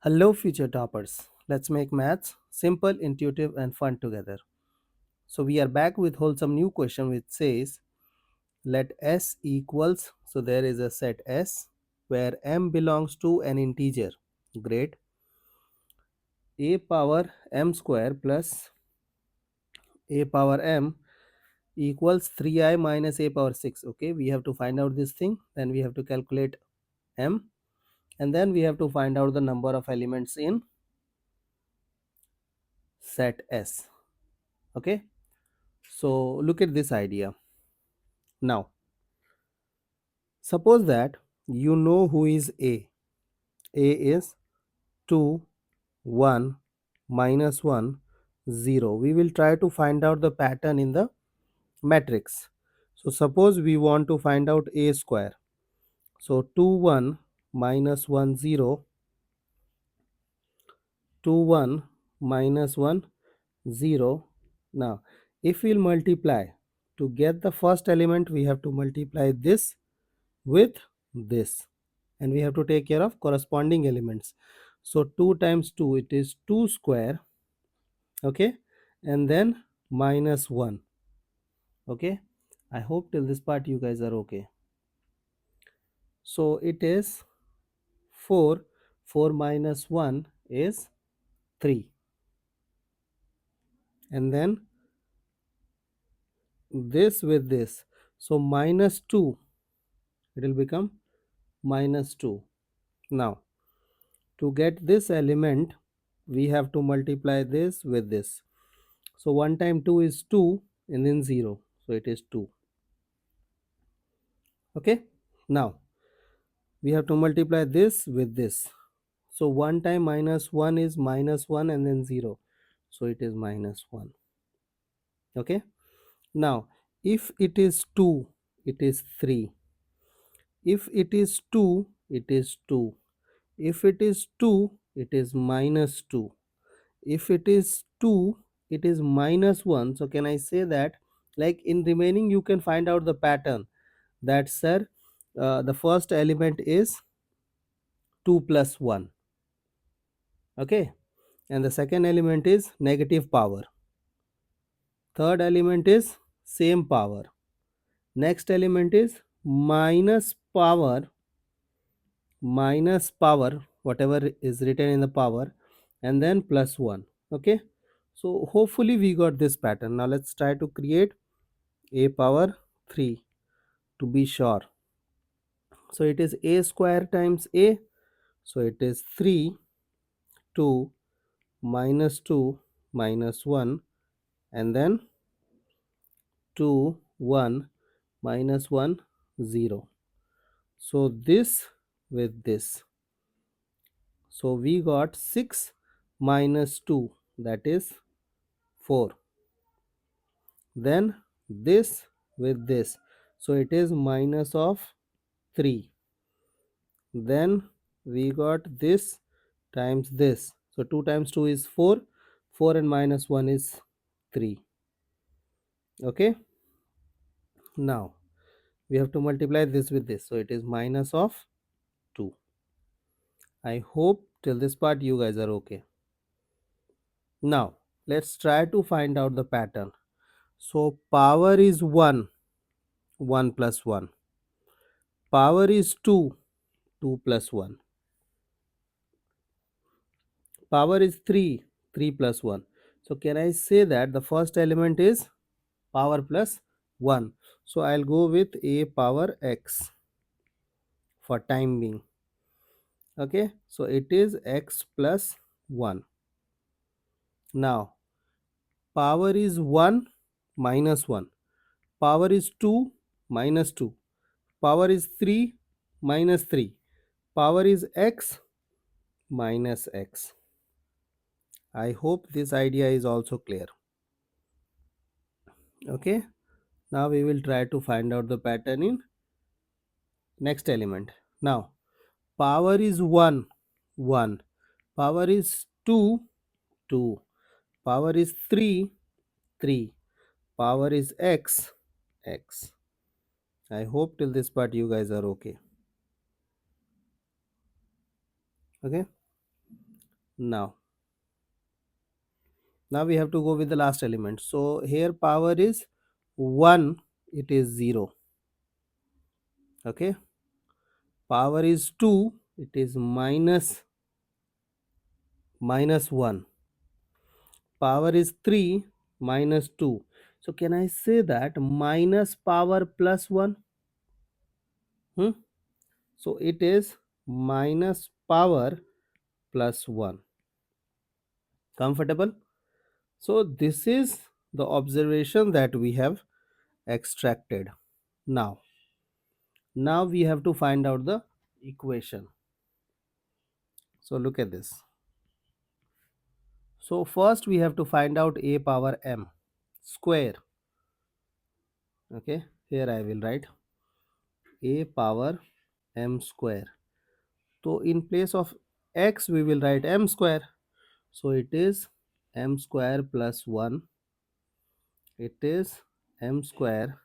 Hello, future toppers. Let's make maths simple, intuitive, and fun together. So, we are back with wholesome new question which says let S equals, so there is a set S where M belongs to an integer. Great. A power M square plus A power M equals 3i minus A power 6. Okay, we have to find out this thing. Then we have to calculate M, and then we have to find out the number of elements in set S. Okay, so look at this idea. Now, suppose that you know who is A. A is 2, 1, minus 1, 0. We will try to find out the pattern in the matrix. So, suppose we want to find out A square. So, 2, 1, minus 1, 0, 2, 1, minus 1, 0. Now, if we'll multiply, to get the first element, we have to multiply this with this, and we have to take care of corresponding elements. So 2 times 2, it is 2 square, okay, and then minus 1. Okay, I hope till this part you guys are okay. So it is 4. 4 minus 1 is 3, and then this with this, so minus 2, it will become minus 2. Now to get this element, we have to multiply this with this. So 1 time 2 is 2, and then 0. So it is 2. Okay. Now we have to multiply this with this. So 1 time minus 1 is minus 1, and then 0. So it is minus 1. Okay. Now if it is 2, it is 3. If it is 2, it is 2. If it is 2, it is minus 2. If it is 2, it is minus 1. So can I say that, like in remaining, you can find out the pattern that, sir, the first element is 2 plus 1. Okay, and the second element is negative power. Third element is same power. Next element is minus power, whatever is written in the power, and then plus 1. Okay, so hopefully we got this pattern. Now let's try to create A power 3 to be sure. So it is A square times A, so it is 3, 2, minus 2, minus 1, and then 2, 1, minus 1, 0. So this with this, so we got 6 minus 2, that is 4. Then this with this, so it is minus of 3. Then we got this times this, so 2 times 2 is 4. 4 and minus 1 is 3. Okay, now we have to multiply this with this, so it is minus of 2. I hope till this part you guys are okay. Now let's try to find out the pattern. So power is 1, 1 plus 1. Power is 2, 2 plus 1. Power is 3, 3 plus 1. So can I say that the first element is power plus 1? So I'll go with A power x for time being. Okay, so it is x plus 1. Now power is 1 minus 1. Power is 2 minus 2. Power is 3 minus 3. Power is x minus x. I hope this idea is also clear. Okay, now we will try to find out the pattern in next element. Now power is 1, 1. Power is 2, 2. Power is 3, 3. Power is x, x. I hope till this part you guys are okay. Okay. Now we have to go with the last element. So here power is 1, it is 0. Okay, power is 2, it is minus 1. Power is 3, minus 2. So can I say that minus power plus 1? So it is minus power plus 1. Comfortable? So this is the observation that we have extracted. Now we have to find out the equation. So look at this. So first we have to find out a power m square. Okay, here I will write a power m square. So in place of x we will write m square. So it is m square plus 1. It is m square.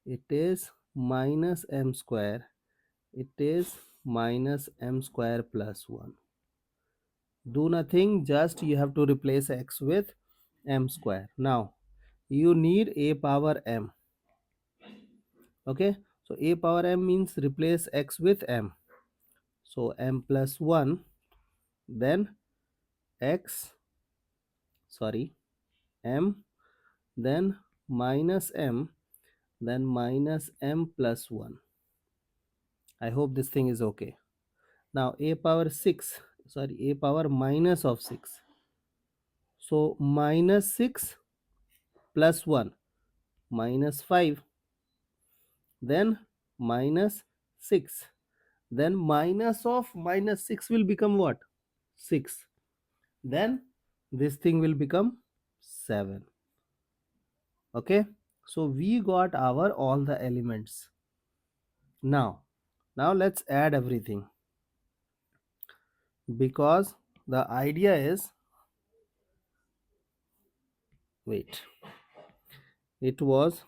It is minus m square. It is minus m square plus 1. Do nothing, just you have to replace x with m square. Now you need a power m. Okay, so a power m means replace x with m. So m plus 1, then m, then minus m, then minus m plus 1. I hope this thing is okay. Now a power a power minus of 6. So minus 6 plus 1, minus 5, then minus 6, then minus of minus 6 will become what? 6. Then this thing will become 7. Okay, so we got our all the elements. Now let's add everything, because the idea is, wait, it was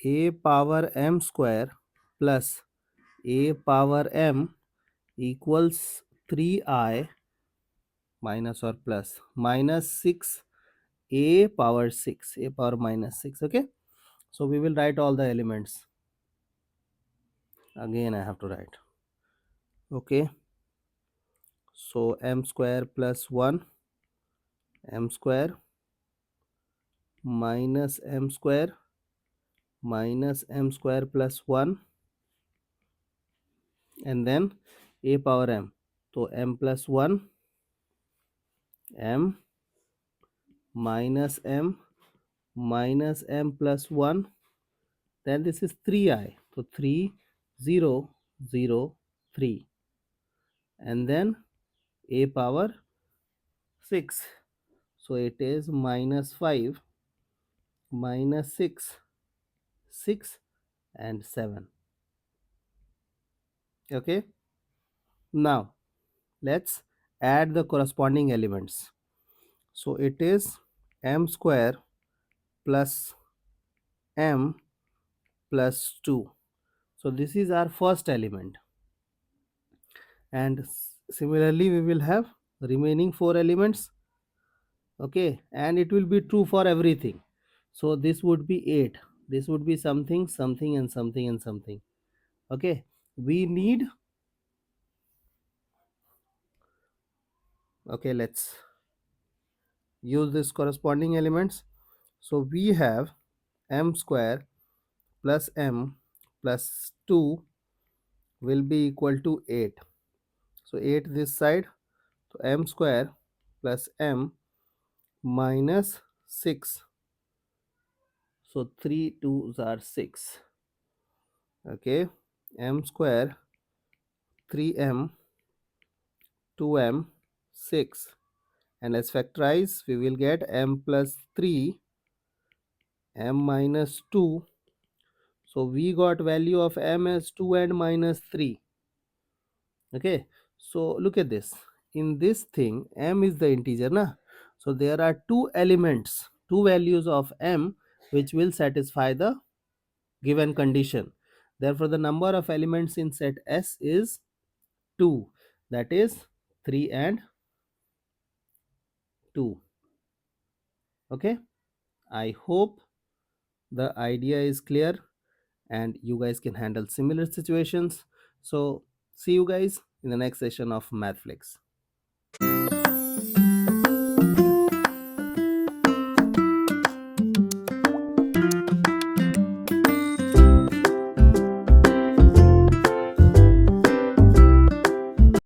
a power m square plus a power m equals 3i minus or plus minus 6 a power 6, a power minus 6. Okay, so we will write all the elements. Again I have to write. Okay, so m square plus 1, m square minus m square minus m square plus 1, and then a power m. So m plus 1, m minus m minus m plus 1, then this is 3i. So 3 0 0 3, and then a power 6. So it is minus 5, minus 6, 6 and 7. Okay, now let's add the corresponding elements. So it is m square plus m plus 2. So this is our first element, and similarly we will have remaining 4 elements. Okay, and it will be true for everything. So this would be 8, this would be something, something and something and something. Okay, we need, okay, let's use this corresponding elements. So we have m square plus m plus 2 will be equal to 8. So 8 this side, so m square plus m minus 6. So 3 2s are 6. Okay, m square 3m 2m 6, and let's factorize. We will get m plus 3 m minus 2. So we got value of m as 2 and minus 3. Okay, so look at this. In this thing, m is the integer, na? So there are two elements, two values of m which will satisfy the given condition. Therefore, the number of elements in set S is 2. That is 3 and 2. Okay, I hope the idea is clear and you guys can handle similar situations. So see you guys in the next session of MathFlix.